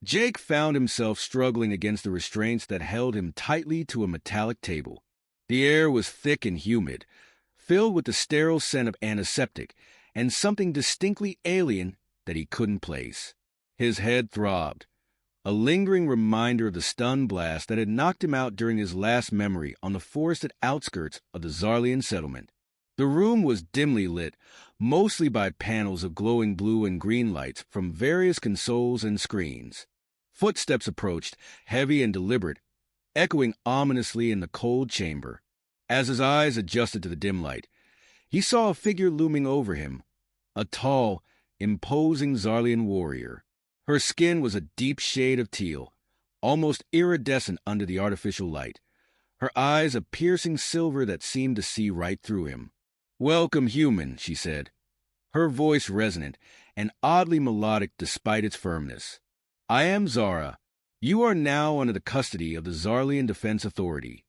Jake found himself struggling against the restraints that held him tightly to a metallic table. The air was thick and humid, filled with the sterile scent of antiseptic and something distinctly alien that he couldn't place. His head throbbed, a lingering reminder of the stun blast that had knocked him out during his last memory on the forested outskirts of the Zarlian settlement. The room was dimly lit, mostly by panels of glowing blue and green lights from various consoles and screens. Footsteps approached, heavy and deliberate, echoing ominously in the cold chamber. As his eyes adjusted to the dim light, he saw a figure looming over him, a tall, imposing Zarlian warrior. Her skin was a deep shade of teal, almost iridescent under the artificial light, her eyes a piercing silver that seemed to see right through him. "Welcome, human," she said, her voice resonant and oddly melodic despite its firmness. "I am Zara. You are now under the custody of the Zarlian Defense Authority."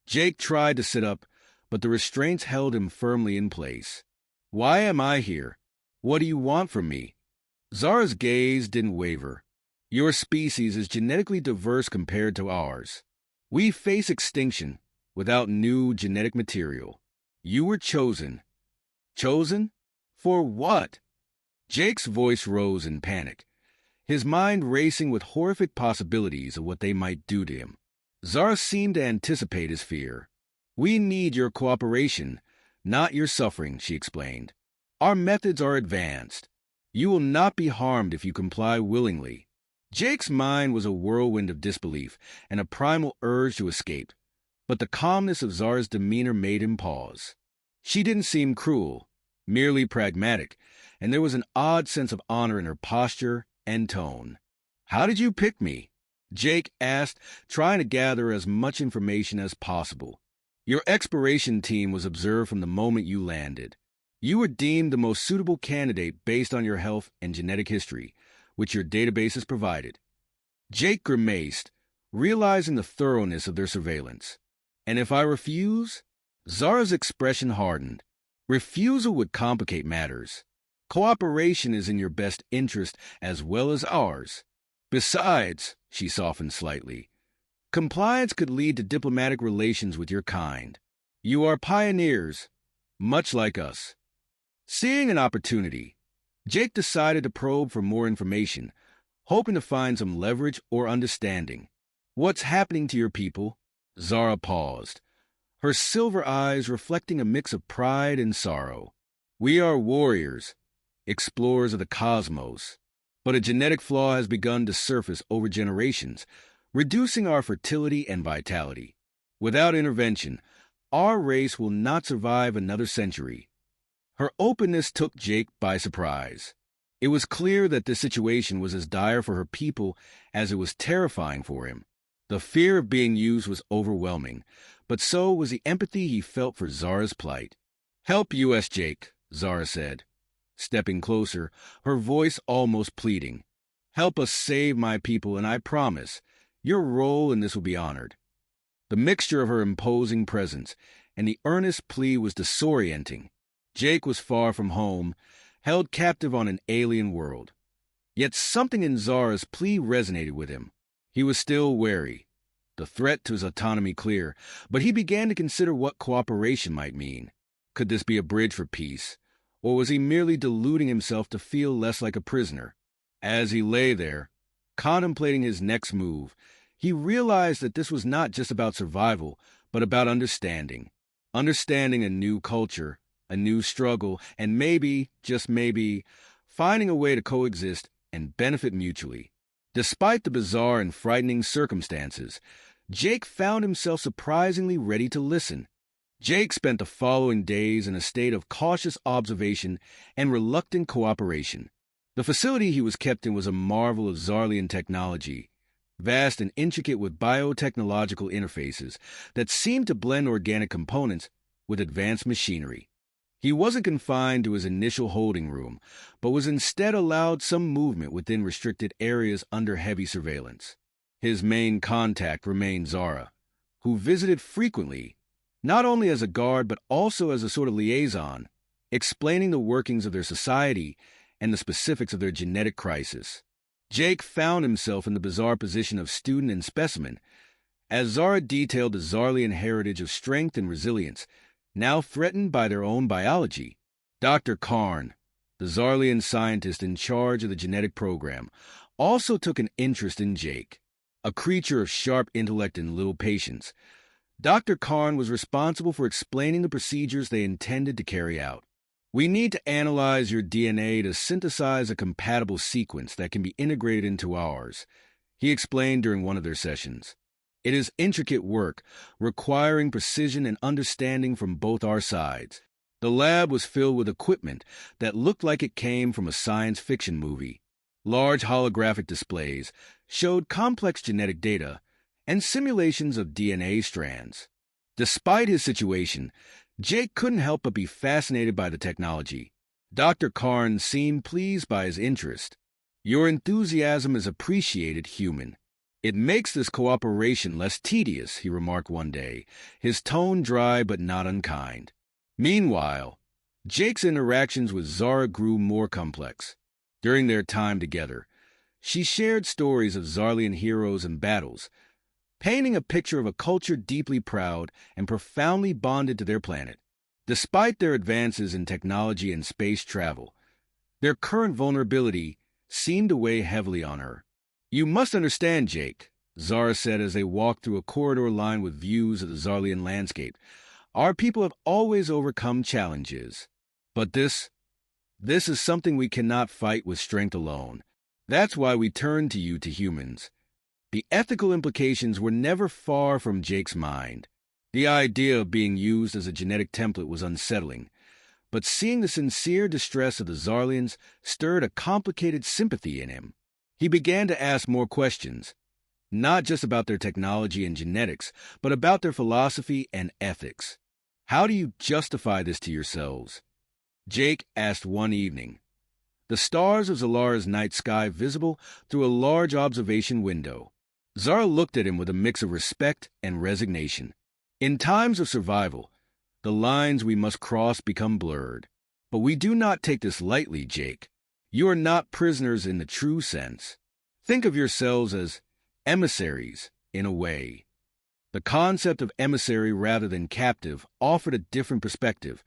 Jake tried to sit up, but the restraints held him firmly in place. "Why am I here? What do you want from me?" Zara's gaze didn't waver. "Your species is genetically diverse compared to ours. We face extinction without new genetic material. You were chosen." "Chosen? For what?" Jake's voice rose in panic, his mind racing with horrific possibilities of what they might do to him. Zara seemed to anticipate his fear. "We need your cooperation, not your suffering," she explained. "Our methods are advanced. You will not be harmed if you comply willingly." Jake's mind was a whirlwind of disbelief and a primal urge to escape, but the calmness of Zara's demeanor made him pause. She didn't seem cruel, merely pragmatic, and there was an odd sense of honor in her posture and tone. "How did you pick me?" Jake asked, trying to gather as much information as possible. "Your exploration team was observed from the moment you landed. You were deemed the most suitable candidate based on your health and genetic history, which your databases provided." Jake grimaced, realizing the thoroughness of their surveillance. "And if I refuse?" Zara's expression hardened. "Refusal would complicate matters. Cooperation is in your best interest as well as ours. Besides," she softened slightly, "compliance could lead to diplomatic relations with your kind. You are pioneers, much like us." Seeing an opportunity, Jake decided to probe for more information, hoping to find some leverage or understanding. "What's happening to your people?" Zara paused, her silver eyes reflecting a mix of pride and sorrow. "We are warriors, explorers of the cosmos, but a genetic flaw has begun to surface over generations, reducing our fertility and vitality. Without intervention, our race will not survive another century." Her openness took Jake by surprise. It was clear that this situation was as dire for her people as it was terrifying for him. The fear of being used was overwhelming, but so was the empathy he felt for Zara's plight. "Help US Jake," Zara said, stepping closer, her voice almost pleading. "Help us save my people, and I promise, your role in this will be honored." The mixture of her imposing presence and the earnest plea was disorienting. Jake was far from home, held captive on an alien world. Yet something in Zara's plea resonated with him. He was still wary, the threat to his autonomy clear, but he began to consider what cooperation might mean. Could this be a bridge for peace, or was he merely deluding himself to feel less like a prisoner? As he lay there, contemplating his next move, he realized that this was not just about survival, but about understanding. Understanding a new culture, a new struggle, and maybe, just maybe, finding a way to coexist and benefit mutually. Despite the bizarre and frightening circumstances, Jake found himself surprisingly ready to listen. Jake spent the following days in a state of cautious observation and reluctant cooperation. The facility he was kept in was a marvel of Zarlian technology, vast and intricate with biotechnological interfaces that seemed to blend organic components with advanced machinery. He wasn't confined to his initial holding room, but was instead allowed some movement within restricted areas under heavy surveillance. His main contact remained Zara, who visited frequently, not only as a guard but also as a sort of liaison, explaining the workings of their society and the specifics of their genetic crisis. Jake found himself in the bizarre position of student and specimen, as Zara detailed the Zarlian heritage of strength and resilience, now threatened by their own biology. Dr. Karn, the Zarlian scientist in charge of the genetic program, also took an interest in Jake. A creature of sharp intellect and little patience, Dr. Karn was responsible for explaining the procedures they intended to carry out. We need to analyze your DNA to synthesize a compatible sequence that can be integrated into ours, he explained during one of their sessions. It is intricate work, requiring precision and understanding from both our sides. The lab was filled with equipment that looked like it came from a science fiction movie. Large holographic displays showed complex genetic data and simulations of DNA strands. Despite his situation, Jake couldn't help but be fascinated by the technology. Dr. Karn seemed pleased by his interest. Your enthusiasm is appreciated, human. It makes this cooperation less tedious, he remarked one day, his tone dry but not unkind. Meanwhile, Jake's interactions with Zara grew more complex. During their time together, she shared stories of Zarlian heroes and battles, painting a picture of a culture deeply proud and profoundly bonded to their planet. Despite their advances in technology and space travel, their current vulnerability seemed to weigh heavily on her. You must understand, Jake, Zara said as they walked through a corridor lined with views of the Zarlian landscape. Our people have always overcome challenges. But this is something we cannot fight with strength alone. That's why we turn to you, to humans. The ethical implications were never far from Jake's mind. The idea of being used as a genetic template was unsettling, but seeing the sincere distress of the Zarlians stirred a complicated sympathy in him. He began to ask more questions, not just about their technology and genetics, but about their philosophy and ethics. How do you justify this to yourselves? Jake asked one evening, the stars of Zalara's night sky visible through a large observation window. Zara looked at him with a mix of respect and resignation. In times of survival, the lines we must cross become blurred. But we do not take this lightly, Jake. You are not prisoners in the true sense. Think of yourselves as emissaries, in a way. The concept of emissary rather than captive offered a different perspective,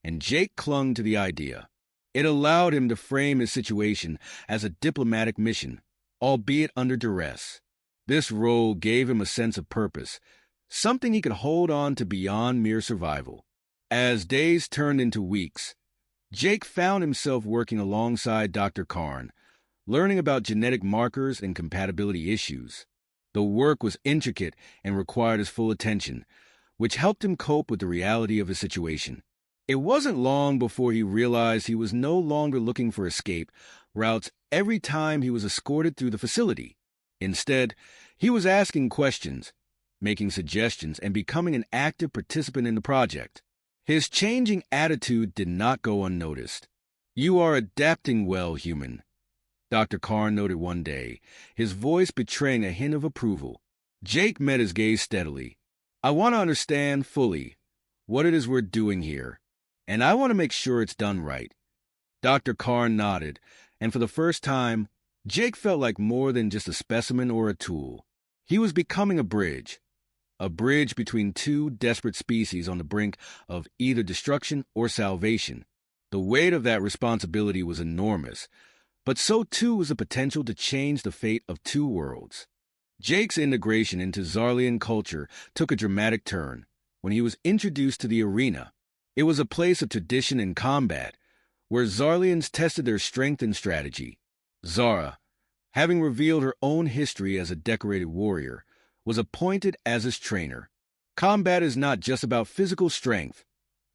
and Jake clung to the idea. It allowed him to frame his situation as a diplomatic mission, albeit under duress. This role gave him a sense of purpose, something he could hold on to beyond mere survival. As days turned into weeks, Jake found himself working alongside Dr. Karn, learning about genetic markers and compatibility issues. The work was intricate and required his full attention, which helped him cope with the reality of his situation. It wasn't long before he realized he was no longer looking for escape routes every time he was escorted through the facility. Instead, he was asking questions, making suggestions, and becoming an active participant in the project. His changing attitude did not go unnoticed. You are adapting well, human, Dr. Karn noted one day, his voice betraying a hint of approval. Jake met his gaze steadily. I want to understand fully what it is we're doing here, and I want to make sure it's done right. Dr. Karn nodded, and for the first time, Jake felt like more than just a specimen or a tool. He was becoming a bridge between two desperate species on the brink of either destruction or salvation. The weight of that responsibility was enormous, but so too was the potential to change the fate of two worlds. Jake's integration into Zarlian culture took a dramatic turn when he was introduced to the arena. It was a place of tradition and combat, where Zarlians tested their strength and strategy. Zara, having revealed her own history as a decorated warrior, was appointed as his trainer. Combat is not just about physical strength,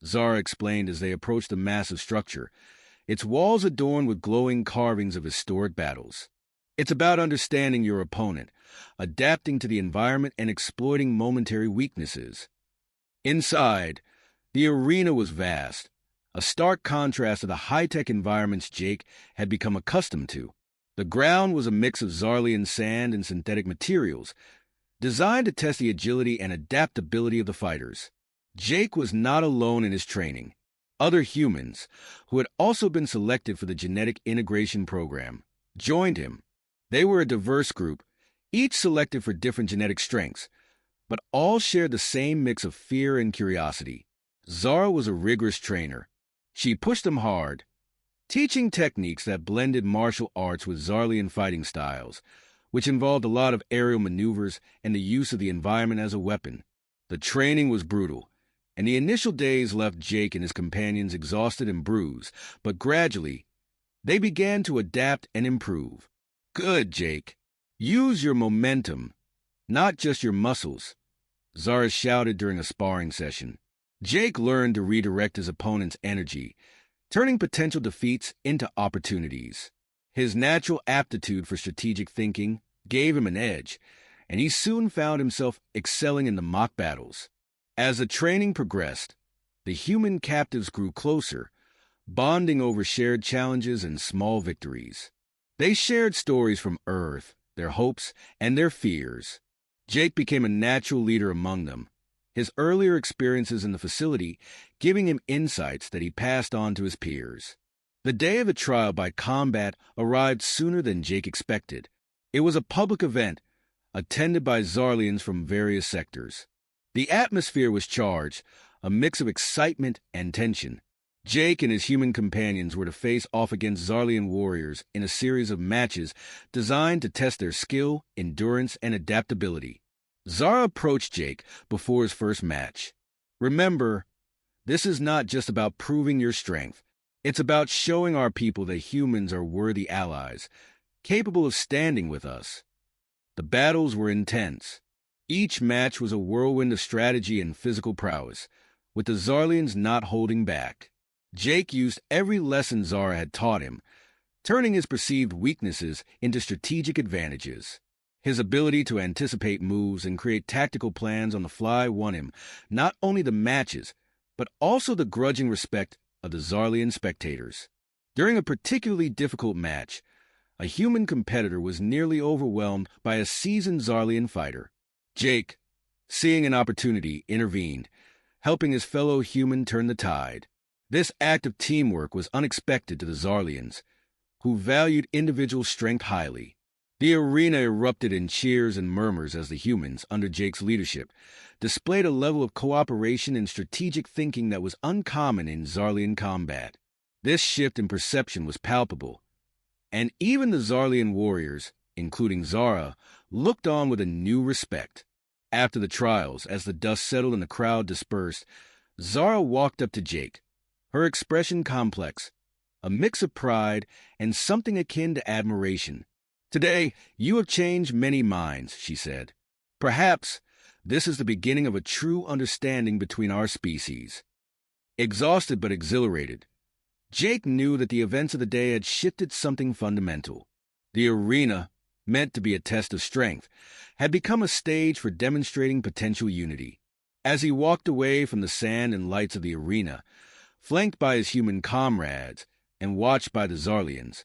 Zara explained as they approached the massive structure, its walls adorned with glowing carvings of historic battles. It's about understanding your opponent, adapting to the environment, and exploiting momentary weaknesses. Inside, the arena was vast, a stark contrast to the high-tech environments Jake had become accustomed to. The ground was a mix of Zarlian sand and synthetic materials, designed to test the agility and adaptability of the fighters. Jake was not alone in his training. Other humans, who had also been selected for the genetic integration program, joined him. They were a diverse group, each selected for different genetic strengths, but all shared the same mix of fear and curiosity. Zara was a rigorous trainer. She pushed them hard, teaching techniques that blended martial arts with Zarlian fighting styles, which involved a lot of aerial maneuvers and the use of the environment as a weapon. The training was brutal, and the initial days left Jake and his companions exhausted and bruised, but gradually, they began to adapt and improve. Good, Jake. Use your momentum, not just your muscles, Zara shouted during a sparring session. Jake learned to redirect his opponent's energy, turning potential defeats into opportunities. His natural aptitude for strategic thinking gave him an edge, and he soon found himself excelling in the mock battles. As the training progressed, the human captives grew closer, bonding over shared challenges and small victories. They shared stories from Earth, their hopes, and their fears. Jake became a natural leader among them, his earlier experiences in the facility giving him insights that he passed on to his peers. The day of the trial by combat arrived sooner than Jake expected. It was a public event, attended by Zarlians from various sectors. The atmosphere was charged, a mix of excitement and tension. Jake and his human companions were to face off against Zarlian warriors in a series of matches designed to test their skill, endurance, and adaptability. Zara approached Jake before his first match. Remember, this is not just about proving your strength. It's about showing our people that humans are worthy allies, capable of standing with us. The battles were intense. Each match was a whirlwind of strategy and physical prowess, with the Zarlians not holding back. Jake used every lesson Zara had taught him, turning his perceived weaknesses into strategic advantages. His ability to anticipate moves and create tactical plans on the fly won him not only the matches, but also the grudging respect of the Zarlian spectators. During a particularly difficult match, a human competitor was nearly overwhelmed by a seasoned Zarlian fighter. Jake, seeing an opportunity, intervened, helping his fellow human turn the tide. This act of teamwork was unexpected to the Zarlians, who valued individual strength highly. The arena erupted in cheers and murmurs as the humans, under Jake's leadership, displayed a level of cooperation and strategic thinking that was uncommon in Zarlian combat. This shift in perception was palpable, and even the Zarlian warriors, including Zara, looked on with a new respect. After the trials, as the dust settled and the crowd dispersed, Zara walked up to Jake, her expression complex, a mix of pride and something akin to admiration. "Today, you have changed many minds," she said. "Perhaps this is the beginning of a true understanding between our species." Exhausted but exhilarated, Jake knew that the events of the day had shifted something fundamental. The arena, meant to be a test of strength, had become a stage for demonstrating potential unity. As he walked away from the sand and lights of the arena, flanked by his human comrades and watched by the Zarlians,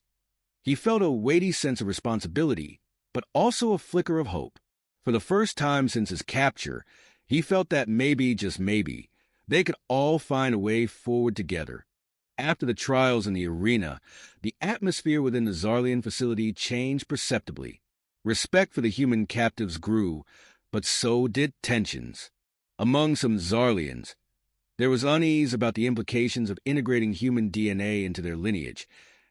he felt a weighty sense of responsibility, but also a flicker of hope. For the first time since his capture, he felt that maybe, just maybe, they could all find a way forward together. After the trials in the arena, the atmosphere within the Zarlian facility changed perceptibly. Respect for the human captives grew, but so did tensions. Among some Zarlians, there was unease about the implications of integrating human DNA into their lineage,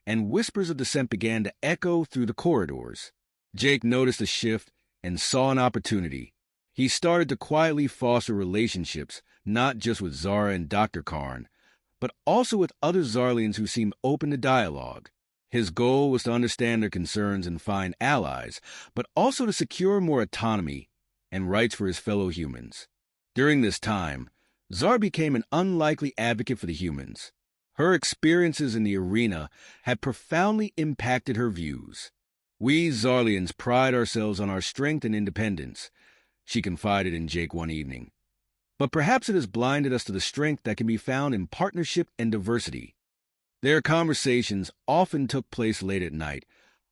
and whispers of dissent began to echo through the corridors. Jake noticed the shift and saw an opportunity. He started to quietly foster relationships, not just with Zara and Dr. Karn, but also with other Zarlians who seemed open to dialogue. His goal was to understand their concerns and find allies, but also to secure more autonomy and rights for his fellow humans. During this time, Zara became an unlikely advocate for the humans. Her experiences in the arena had profoundly impacted her views. "We Zarlians pride ourselves on our strength and independence," she confided in Jake one evening. "But perhaps it has blinded us to the strength that can be found in partnership and diversity." Their conversations often took place late at night,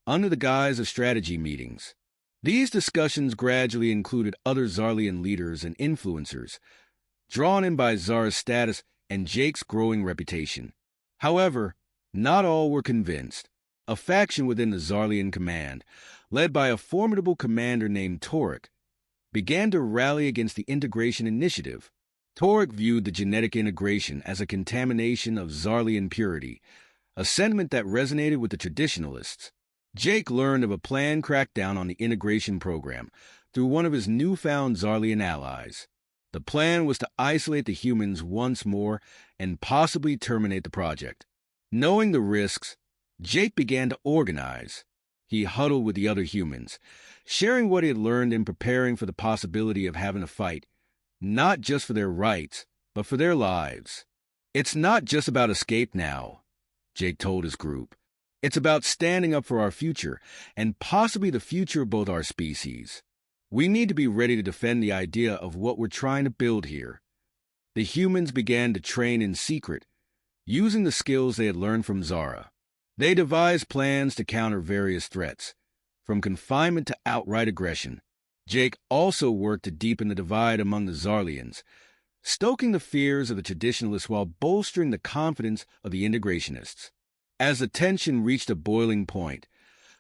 under the guise of strategy meetings. These discussions gradually included other Zarlian leaders and influencers, drawn in by Zara's status and Jake's growing reputation. However, not all were convinced. A faction within the Zarlian command, led by a formidable commander named Torek, began to rally against the integration initiative. Torek viewed the genetic integration as a contamination of Zarlian purity, a sentiment that resonated with the traditionalists. Jake learned of a planned crackdown on the integration program through one of his newfound Zarlian allies. The plan was to isolate the humans once more and possibly terminate the project. Knowing the risks, Jake began to organize. He huddled with the other humans, sharing what he had learned in preparing for the possibility of having to fight, not just for their rights, but for their lives. "It's not just about escape now," Jake told his group. "It's about standing up for our future, and possibly the future of both our species. We need to be ready to defend the idea of what we're trying to build here." The humans began to train in secret, using the skills they had learned from Zara. They devised plans to counter various threats, from confinement to outright aggression. Jake also worked to deepen the divide among the Zarlians, stoking the fears of the traditionalists while bolstering the confidence of the integrationists. As the tension reached a boiling point,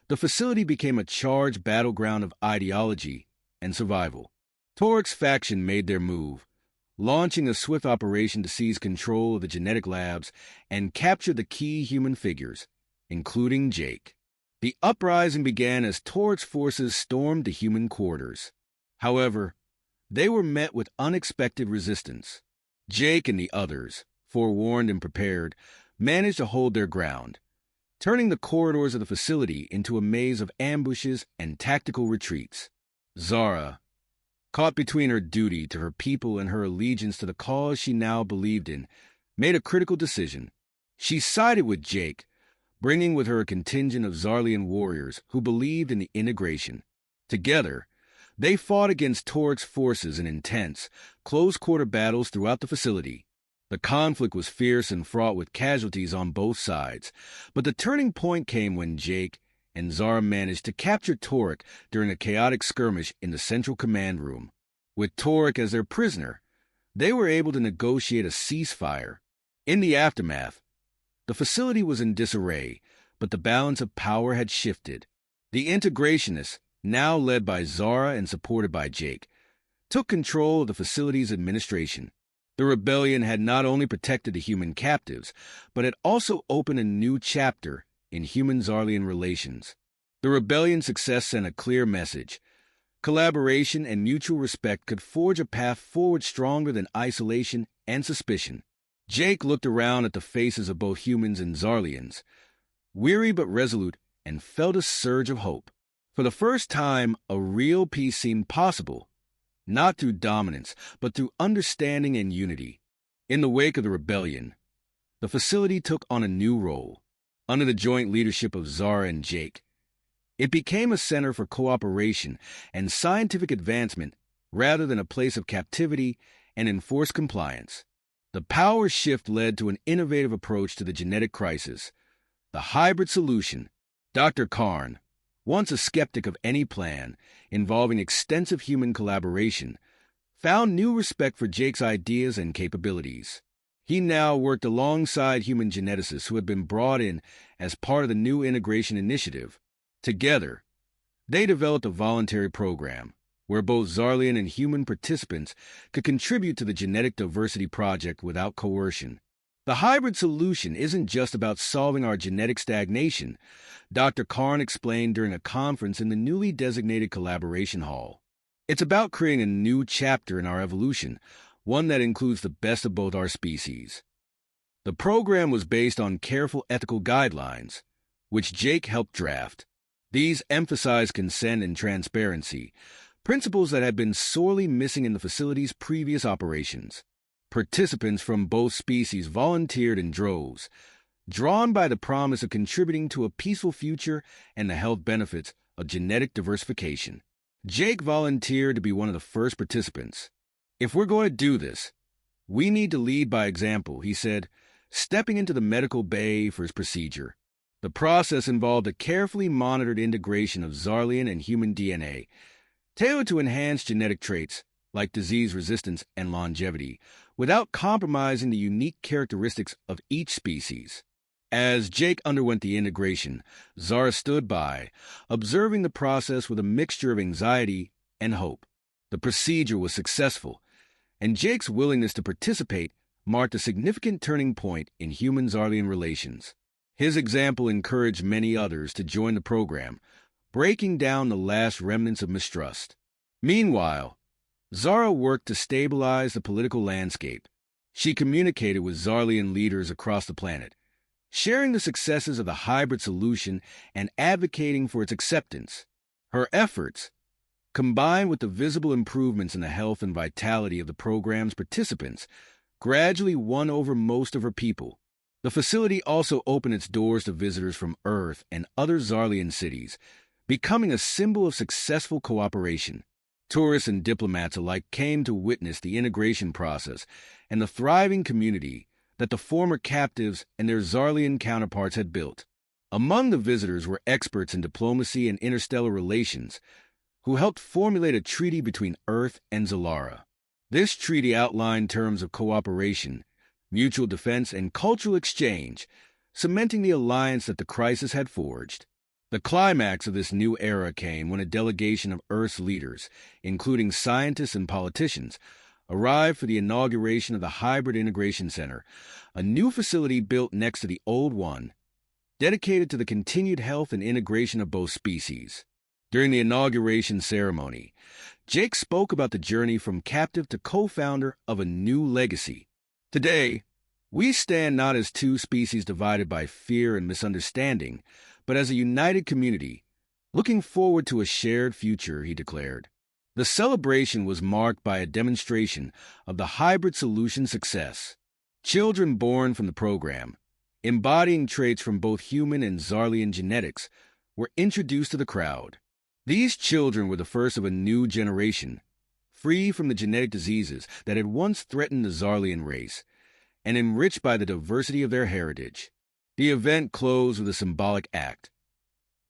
the facility became a charged battleground of ideology and survival. Torek's faction made their move, launching a swift operation to seize control of the genetic labs and capture the key human figures, including Jake. The uprising began as Torek's forces stormed the human quarters. However, they were met with unexpected resistance. Jake and the others, forewarned and prepared, managed to hold their ground, turning the corridors of the facility into a maze of ambushes and tactical retreats. Zara, caught between her duty to her people and her allegiance to the cause she now believed in, made a critical decision. She sided with Jake, bringing with her a contingent of Zarlian warriors who believed in the integration. Together, they fought against Torek's forces in intense, close-quarter battles throughout the facility. The conflict was fierce and fraught with casualties on both sides, but the turning point came when Jake and Zara managed to capture Torek during a chaotic skirmish in the central command room. With Torek as their prisoner, they were able to negotiate a ceasefire. In the aftermath, the facility was in disarray, but the balance of power had shifted. The integrationists, now led by Zara and supported by Jake, took control of the facility's administration. The rebellion had not only protected the human captives, but had also opened a new chapter in human-Zarlian relations. The rebellion's success sent a clear message. Collaboration and mutual respect could forge a path forward stronger than isolation and suspicion. Jake looked around at the faces of both humans and Zarlians, weary but resolute, and felt a surge of hope. For the first time, a real peace seemed possible, not through dominance, but through understanding and unity. In the wake of the rebellion, the facility took on a new role. Under the joint leadership of Zara and Jake, it became a center for cooperation and scientific advancement rather than a place of captivity and enforced compliance. The power shift led to an innovative approach to the genetic crisis, the hybrid solution. Dr. Karn, once a skeptic of any plan involving extensive human collaboration, found new respect for Jake's ideas and capabilities. He now worked alongside human geneticists who had been brought in as part of the new integration initiative. Together, they developed a voluntary program where both Zarlian and human participants could contribute to the genetic diversity project without coercion. The hybrid solution isn't just about solving our genetic stagnation, Dr. Karn explained during a conference in the newly designated collaboration hall. It's about creating a new chapter in our evolution, one that includes the best of both our species. The program was based on careful ethical guidelines, which Jake helped draft. These emphasize consent and transparency, principles that had been sorely missing in the facility's previous operations. Participants from both species volunteered in droves, drawn by the promise of contributing to a peaceful future and the health benefits of genetic diversification. Jake volunteered to be one of the first participants. "If we're going to do this, we need to lead by example," he said, stepping into the medical bay for his procedure. The process involved a carefully monitored integration of Zarlian and human DNA, tailored to enhance genetic traits like disease resistance and longevity, without compromising the unique characteristics of each species. As Jake underwent the integration, Zara stood by, observing the process with a mixture of anxiety and hope. The procedure was successful, and Jake's willingness to participate marked a significant turning point in human-Zarlian relations. His example encouraged many others to join the program, breaking down the last remnants of mistrust. Meanwhile, Zara worked to stabilize the political landscape. She communicated with Zarlian leaders across the planet, sharing the successes of the hybrid solution and advocating for its acceptance. Her efforts, combined with the visible improvements in the health and vitality of the program's participants, gradually won over most of her people. The facility also opened its doors to visitors from Earth and other Zarlian cities, becoming a symbol of successful cooperation. Tourists and diplomats alike came to witness the integration process and the thriving community that the former captives and their Zarlian counterparts had built. Among the visitors were experts in diplomacy and interstellar relations, who helped formulate a treaty between Earth and Zalara. This treaty outlined terms of cooperation, mutual defense, and cultural exchange, cementing the alliance that the crisis had forged. The climax of this new era came when a delegation of Earth's leaders, including scientists and politicians, arrived for the inauguration of the Hybrid Integration Center, a new facility built next to the old one, dedicated to the continued health and integration of both species. During the inauguration ceremony, Jake spoke about the journey from captive to co-founder of a new legacy. Today, we stand not as two species divided by fear and misunderstanding, but as a united community, looking forward to a shared future, he declared. The celebration was marked by a demonstration of the hybrid solution success. Children born from the program, embodying traits from both human and Zarlian genetics, were introduced to the crowd. These children were the first of a new generation, free from the genetic diseases that had once threatened the Zarlian race, and enriched by the diversity of their heritage. The event closed with a symbolic act,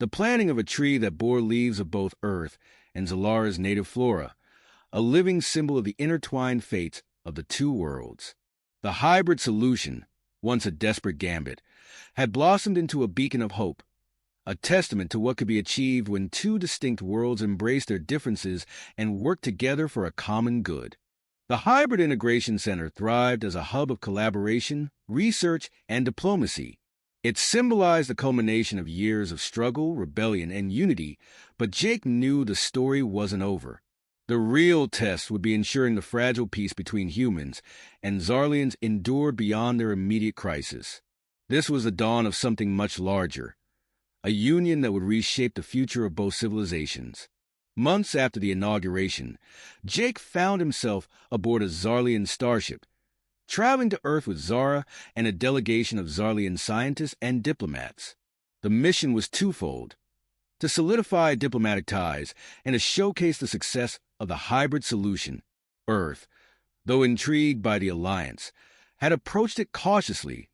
the planting of a tree that bore leaves of both Earth and Zalara's native flora, a living symbol of the intertwined fates of the two worlds. The hybrid solution, once a desperate gambit, had blossomed into a beacon of hope, a testament to what could be achieved when two distinct worlds embrace their differences and work together for a common good. The Hybrid Integration Center thrived as a hub of collaboration, research, and diplomacy. It symbolized the culmination of years of struggle, rebellion, and unity, but Jake knew the story wasn't over. The real test would be ensuring the fragile peace between humans and Zarlians endured beyond their immediate crisis. This was the dawn of something much larger, a union that would reshape the future of both civilizations. Months after the inauguration, Jake found himself aboard a Zarlian starship, traveling to Earth with Zara and a delegation of Zarlian scientists and diplomats. The mission was twofold: to solidify diplomatic ties and to showcase the success of the hybrid solution. Earth, though intrigued by the alliance, had approached it cautiously,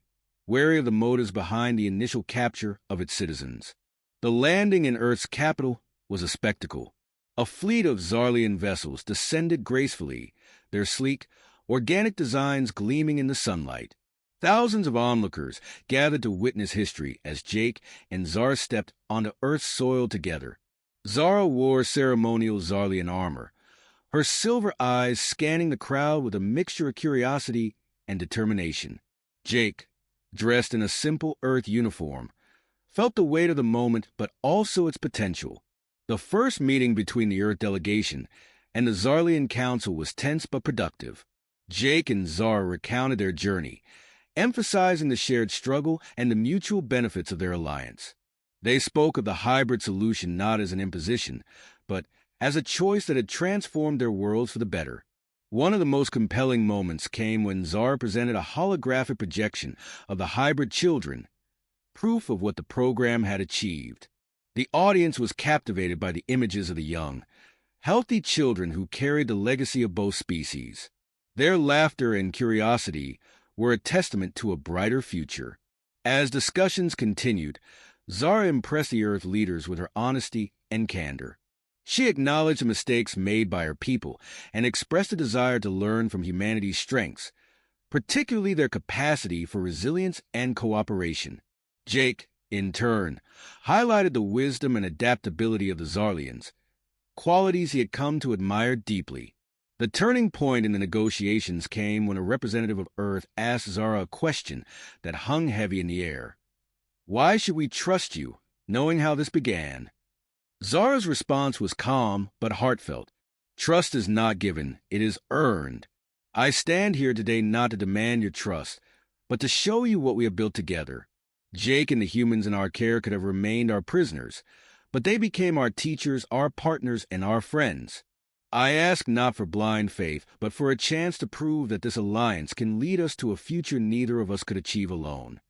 wary of the motives behind the initial capture of its citizens. The landing in Earth's capital was a spectacle. A fleet of Zarlian vessels descended gracefully, their sleek, organic designs gleaming in the sunlight. Thousands of onlookers gathered to witness history as Jake and Zara stepped onto Earth's soil together. Zara wore ceremonial Zarlian armor, her silver eyes scanning the crowd with a mixture of curiosity and determination. Jake, dressed in a simple Earth uniform, felt the weight of the moment but also its potential. The first meeting between the Earth delegation and the Zarlian Council was tense but productive. Jake and Zara recounted their journey, emphasizing the shared struggle and the mutual benefits of their alliance. They spoke of the hybrid solution not as an imposition, but as a choice that had transformed their worlds for the better. One of the most compelling moments came when Zara presented a holographic projection of the hybrid children, proof of what the program had achieved. The audience was captivated by the images of the young, healthy children who carried the legacy of both species. Their laughter and curiosity were a testament to a brighter future. As discussions continued, Zara impressed the Earth leaders with her honesty and candor. She acknowledged the mistakes made by her people and expressed a desire to learn from humanity's strengths, particularly their capacity for resilience and cooperation. Jake, in turn, highlighted the wisdom and adaptability of the Zarlians, qualities he had come to admire deeply. The turning point in the negotiations came when a representative of Earth asked Zara a question that hung heavy in the air. Why should we trust you, knowing how this began? Zara's response was calm but heartfelt. Trust is not given, it is earned. I stand here today not to demand your trust, but to show you what we have built together. Jake and the humans in our care could have remained our prisoners, but they became our teachers, our partners, and our friends. I ask not for blind faith, but for a chance to prove that this alliance can lead us to a future neither of us could achieve alone.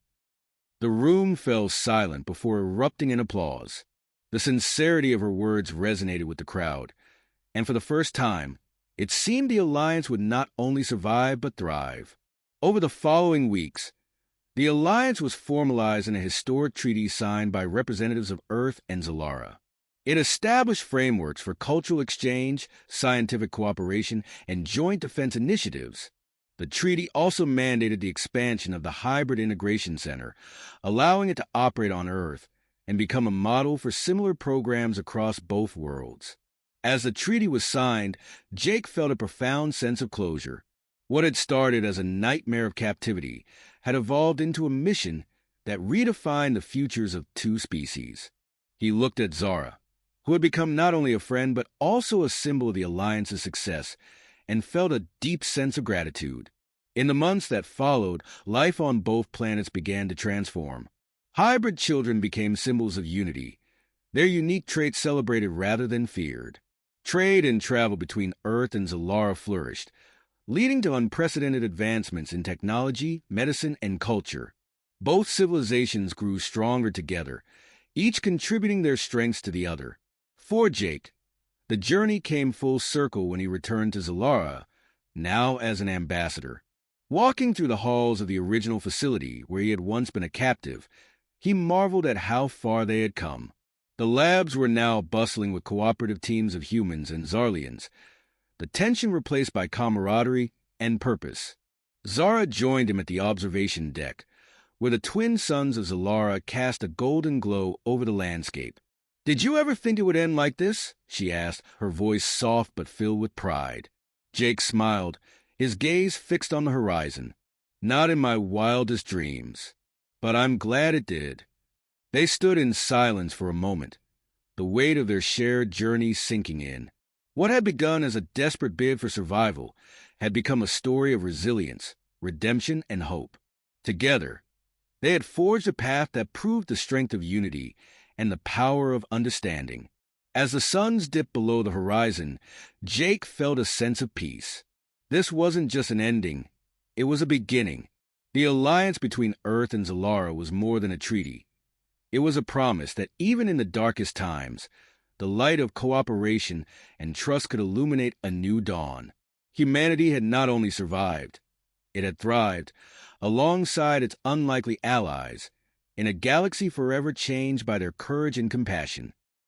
The room fell silent before erupting in applause. The sincerity of her words resonated with the crowd, and for the first time, it seemed the alliance would not only survive but thrive. Over the following weeks, the alliance was formalized in a historic treaty signed by representatives of Earth and Zalara. It established frameworks for cultural exchange, scientific cooperation, and joint defense initiatives. The treaty also mandated the expansion of the Hybrid Integration Center, allowing it to operate on Earth and become a model for similar programs across both worlds. As the treaty was signed, Jake felt a profound sense of closure. What had started as a nightmare of captivity had evolved into a mission that redefined the futures of two species. He looked at Zara, who had become not only a friend but also a symbol of the Alliance's success, and felt a deep sense of gratitude. In the months that followed, life on both planets began to transform. Hybrid children became symbols of unity, their unique traits celebrated rather than feared. Trade and travel between Earth and Zalara flourished, leading to unprecedented advancements in technology, medicine, and culture. Both civilizations grew stronger together, each contributing their strengths to the other. For Jake, the journey came full circle when he returned to Zalara, now as an ambassador. Walking through the halls of the original facility where he had once been a captive, he marveled at how far they had come. The labs were now bustling with cooperative teams of humans and Zarlians, the tension replaced by camaraderie and purpose. Zara joined him at the observation deck, where the twin suns of Zalara cast a golden glow over the landscape. "Did you ever think it would end like this?" she asked, her voice soft but filled with pride. Jake smiled, his gaze fixed on the horizon. "Not in my wildest dreams. But I'm glad it did." They stood in silence for a moment, the weight of their shared journey sinking in. What had begun as a desperate bid for survival had become a story of resilience, redemption, and hope. Together, they had forged a path that proved the strength of unity and the power of understanding. As the suns dipped below the horizon, Jake felt a sense of peace. This wasn't just an ending, it was a beginning. The alliance between Earth and Zalara was more than a treaty. It was a promise that even in the darkest times, the light of cooperation and trust could illuminate a new dawn. Humanity had not only survived, it had thrived, alongside its unlikely allies, in a galaxy forever changed by their courage and compassion.